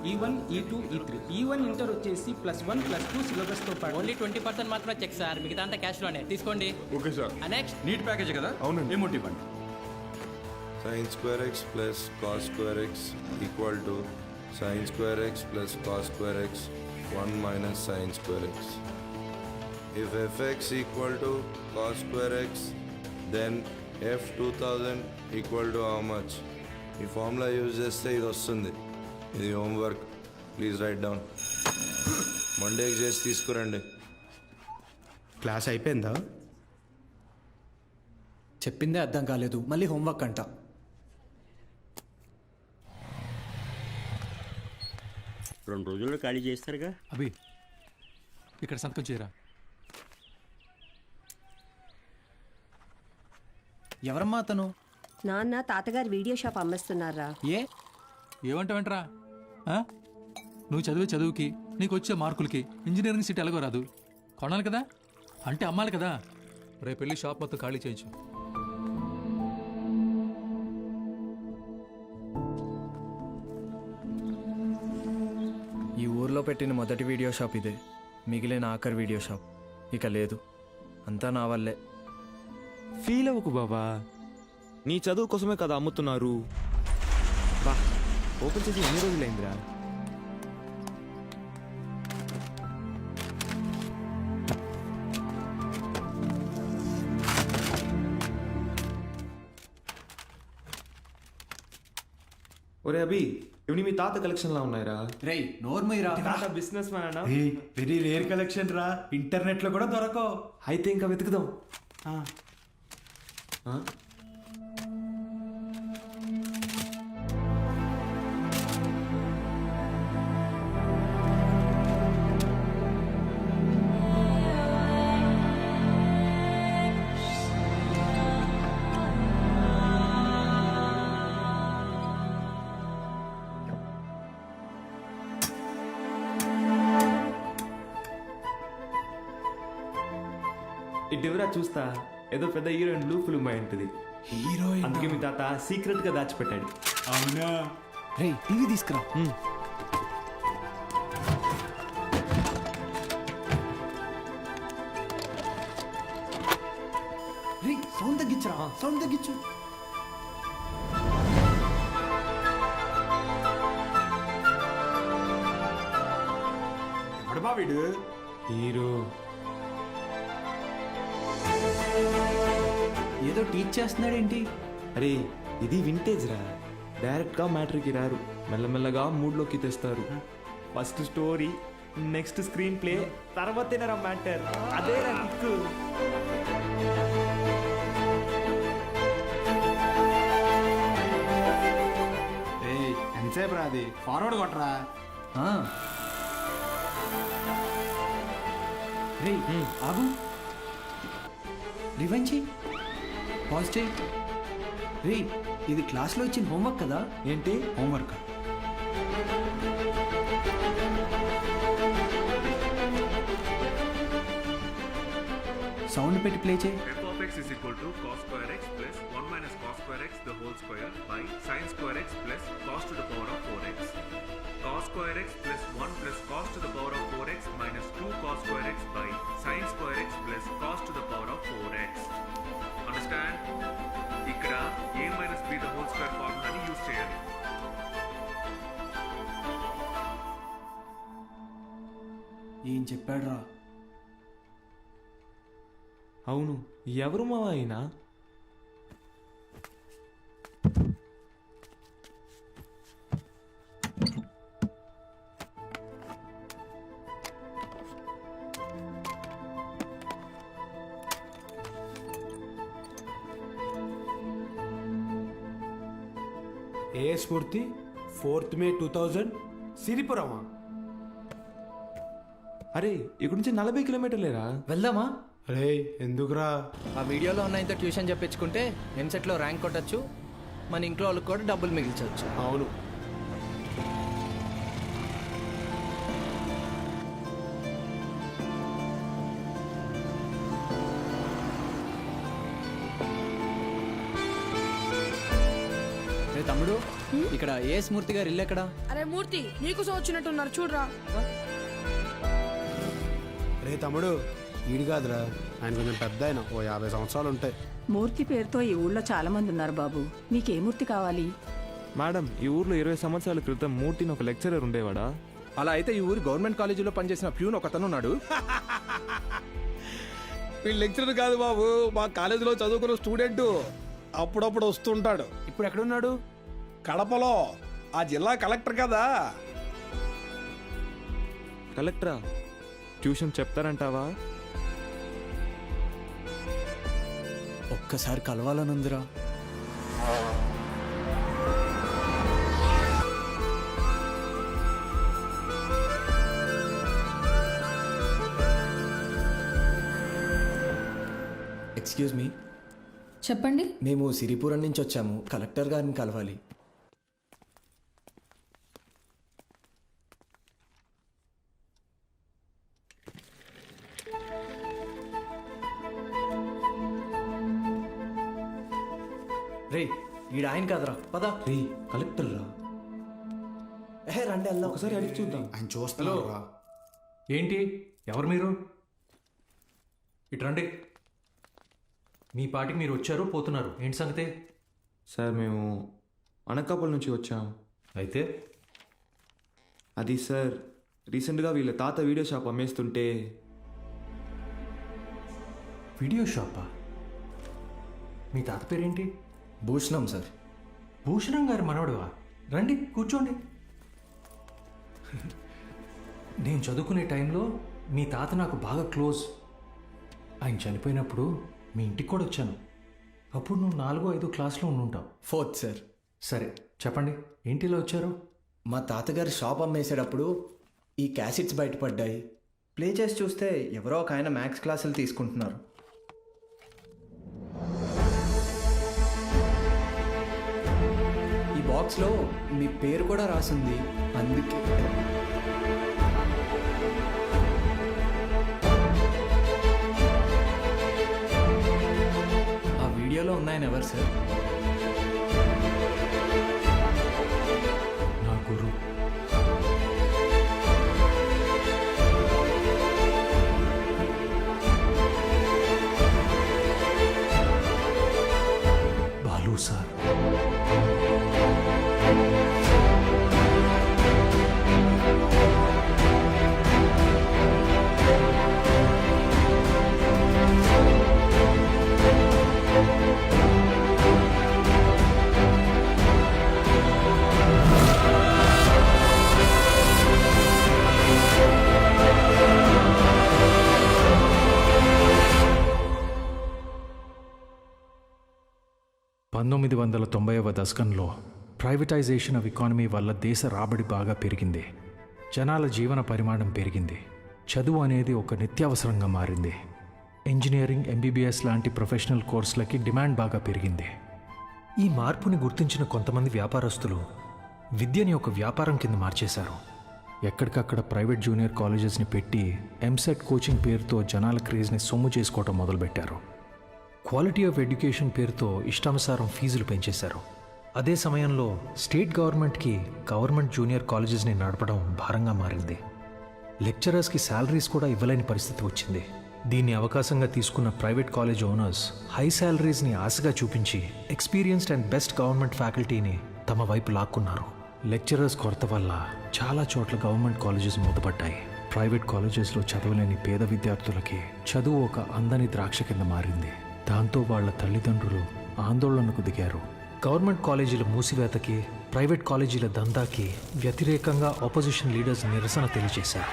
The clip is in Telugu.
E1, E2, E3. E1 inter వచ్చేసి +1 +2 సిలబస్తో పాటు ఓన్లీ 20% మాత్రమే చెక్ సార్, మిగతా అంతా క్యాష్లోనే తీసుకోండి. Okay sir. Next neat package కదా? అవునండి. ఏమౌంట్ ఇవ్వండి. sin square x plus cos square x equal to sin square x plus cos square x 1 minus sin square x. If fx equal to cos square x, then f 2000 equal to how much? ఈ ఫార్ములా యూజ్ చేస్తే ఇది వస్తుంది. ఇది హోంవర్క్, ప్లీజ్ రైట్ డౌన్. మండేకి చేసి తీసుకురండి. క్లాస్ అయిపోయిందా? చెప్పిందే అర్థం కాలేదు, మళ్ళీ హోంవర్క్ అంట. రెండు రోజుల్లో ఖాళీ చేస్తారుగా. అభి ఇక్కడ సంతకం చేయరా. ఎవరమ్మా అతను? నాన్న తాతగారు వీడియో షాప్ అమ్మేస్తున్నారా? ఏ ఏమంటావేంట్రా? నువ్వు చదివే చదువుకి నీకు వచ్చే మార్కులకి ఇంజనీరింగ్ సీట్ ఎలాగో రాదు. కొనాలి కదా, అంటే అమ్మాలి కదా. రేపు వెళ్ళి షాప్ మొత్తం ఖాళీ చేయించు. ఈ ఊర్లో పెట్టిన మొదటి వీడియో షాప్ ఇదే, మిగిలిన ఆఖరి వీడియో షాప్ ఇక లేదు. అంతా నా వల్లే. ఫీల్ అవ్వకు బాబా, నీ చదువు కోసమే కదా అమ్ముతున్నారు. బా ఓపెన్ చేసి ఎన్ని రోజులైందిరా? ఒరే అభి, ఇవి మీ తాత కలెక్షన్ లా ఉన్నాయిరా. రేయ్ నోర్మయ్యరా, తాత బిజినెస్ మ్యాన్ అన్నా. వెరీ రేర్ కలెక్షన్ రా, ఇంటర్నెట్ లో కూడా దొరకవు. అయితే ఇంకా వెతుకుదాం. ఇటువరా చూస్తా, ఏదో పెద్ద హీరోయిన్ బ్లూ ఫిల్మ్ అయి ఉంటుంది. హీరోయిన్ అందుకే మీ తాత సీక్రెట్ గా దాచిపెట్టాడు. అవునా? రేయ్ టీవీ తీసుకురా. రేయ్ సౌండ్ తగ్గించరా, సౌండ్ తగ్గించు. ఎవడు బా వీడు? హీరో ఏదో టీచ్ చేస్తున్నాడేంటి? అరే ఇది వింటేజ్ రా, డైరెక్ట్ గా మ్యాటర్కి రారు, మెల్లమెల్లగా మూడ్లోకి తెస్తారు. First story, next screenplay, తర్వాతేనరా మ్యాటర్. అదే రా కిక్కు. ఎంతసేపు రాది, ఫార్వర్డ్ కొట్టరా. రేయ్ ఆగు, రివెంజ్ చెయ్యి, పాజ్ చెయ్యి. రేయ్ ఇది క్లాస్లో ఇచ్చిన హోంవర్క్ కదా? ఏంటి హోంవర్క్. సౌండ్ పెట్టి ప్లే చేయి. f of x is equal to cos square x plus 1 minus cos square x the whole square by sin square x plus cos to the power of 4x. Cos square x plus 1 plus cos to the power of 4x minus 2 cos square x by sin square x plus cos to the power of 4x. Understand? ఇక్కడ a minus b the whole square ఫార్ములాని యూజ్ చేయాలి. ఏం చెప్పాడు రా? అవును, ఎవరు మావా అయినా? ఏ స్ఫూర్తి 4th May 2000 సిరిపురమా? అరే ఇక్కడ నుంచి 40 కిలోమీటర్లేరా. వెళ్దామా? రే ఎందుకురా? ఆ వీడియోలో ఉన్న ఇంత ట్యూషన్ చెప్పించుకుంటే ఎంసెట్లో ర్యాంక్ కొట్టచ్చు, మన ఇంట్లో వాళ్ళకి కూడా డబ్బులు మిగిల్చవచ్చు. అవును. రే తమ్ముడు, ఇక్కడ ఏ స్మూర్తి గారు ఇల్లు ఎక్కడా? అరే మూర్తి నీకోసం వచ్చినట్టున్నారు చూడరా. రే తమ్ముడు, ఈడు కాదురా, ఆయన కొంచెం పెద్ద ఆయన, ఓ 50 సంవత్సరాలు ఉంటాయి. మూర్తి పేరుతో ఈ ఊళ్ళో చాలా మంది ఉన్నారు బాబు. నీకే మూర్తి కావాలి? మేడం, ఈ ఊర్లో 20 సంవత్సరాల క్రితం మూర్తిని ఒక లెక్చరర్ ఉండేవాడా? అలా అయితే ఈ ఊరు గవర్నమెంట్ కాలేజీలో పనిచేసిన ప్యూన్ ఒకతను ఉన్నాడు. వీళ్ళు లెక్చరర్ కాదు బాబు, మా కాలేజీలో చదువుకున్న స్టూడెంట్. అప్పుడప్పుడు వస్తుంటాడు. ఇప్పుడు ఎక్కడున్నాడు? కడపలో, ఆ జిల్లా కలెక్టర్ కదా. కలెక్టరా? ట్యూషన్ చెప్తారంటావా? ఒక్కసారి కలవాలనుందిరా. Excuse me. చెప్పండి. మేము సిరిపురం నుంచి వచ్చాము, కలెక్టర్ గారిని కలవాలి. రే, ఈడ ఆయన కాదురా, పదా. రే, కలెక్టర్ రా. రండి వెళ్దాం. ఒకసారి అడిగి చూద్దాం. ఆయన చూస్తున్నాడు రా. ఏంటి, ఎవరు మీరు? ఇటు రండి. మీ పాటికి మీరు వచ్చారు, పోతున్నారు. ఏంటి సంగతి? సార్, మేము అనకాపల్లి నుంచి వచ్చాం. అయితే అది సార్, రీసెంట్గా వీళ్ళ తాత వీడియో షాప్ అమ్మేస్తుంటే. వీడియో షాపా? మీ తాత పేరేంటి? భూషణం సార్. భూషణం గారి మనవడువా? రండి కూర్చోండి. నేను చదువుకునే టైంలో మీ తాత నాకు బాగా క్లోజ్. ఆయన చనిపోయినప్పుడు మీ ఇంటికి కూడా వచ్చాను. అప్పుడు నువ్వు 4వ-5వ క్లాస్లో ఉండుంటావు. 4th sir. సరే చెప్పండి, ఏంటి ఇలా వచ్చారు? మా తాతగారు షాప్ అమ్మేసేటప్పుడు ఈ క్యాసెట్స్ బయటపడ్డాయి. ప్లే చేసి చూస్తే ఎవరో ఒక ఆయన మ్యాథ్స్ క్లాసులు తీసుకుంటున్నారు. ఈ బాక్స్లో మీ పేరు కూడా రాసింది, అందుకే. ఆ వీడియోలో ఉన్నాయని ఎవరు సార్? నా గురువు. బాలు సార్. వ దశకంలో ప్రైవేటైజేషన్ ఆఫ్ ఎకానమీ వల్ల దేశ రాబడి బాగా పెరిగింది. జనాల జీవన పరిమాణం పెరిగింది. చదువు అనేది ఒక నిత్యావసరంగా మారింది. ఇంజనీరింగ్, ఎంబీబీఎస్ లాంటి ప్రొఫెషనల్ కోర్సులకి డిమాండ్ బాగా పెరిగింది. ఈ మార్పుని గుర్తించిన కొంతమంది వ్యాపారస్తులు విద్యని ఒక వ్యాపారం కింద మార్చేశారు. ఎక్కడికక్కడ ప్రైవేట్ జూనియర్ కాలేజెస్ని పెట్టి ఎంసెట్ కోచింగ్ పేరుతో జనాల క్రేజ్ని సొమ్ము చేసుకోవటం మొదలుపెట్టారు. క్వాలిటీ ఆఫ్ ఎడ్యుకేషన్ పేరుతో ఇష్టానుసారం ఫీజులు పెంచేశారు. అదే సమయంలో స్టేట్ గవర్నమెంట్కి గవర్నమెంట్ జూనియర్ కాలేజెస్ని నడపడం భారంగా మారింది. లెక్చరర్స్కి శాలరీస్ కూడా ఇవ్వలేని పరిస్థితి వచ్చింది. దీన్ని అవకాశంగా తీసుకున్న ప్రైవేట్ కాలేజ్ ఓనర్స్ హై శాలరీస్ని ఆశగా చూపించి ఎక్స్పీరియన్స్డ్ అండ్ బెస్ట్ గవర్నమెంట్ ఫ్యాకల్టీని తమ వైపు లాక్కున్నారు. లెక్చరర్స్ కొరత వల్ల చాలా చోట్ల గవర్నమెంట్ కాలేజెస్ మూతపడ్డాయి. ప్రైవేట్ కాలేజెస్లో చదవలేని పేద విద్యార్థులకి చదువు ఒక అందని ద్రాక్ష కింద మారింది. దాంతో వాళ్ల తల్లిదండ్రులు ఆందోళనకు దిగారు. గవర్నమెంట్ కాలేజీల మూసివేతకి, ప్రైవేట్ కాలేజీల దందాకి వ్యతిరేకంగా ఆపోజిషన్ లీడర్స్ నిరసన తెలియజేశారు.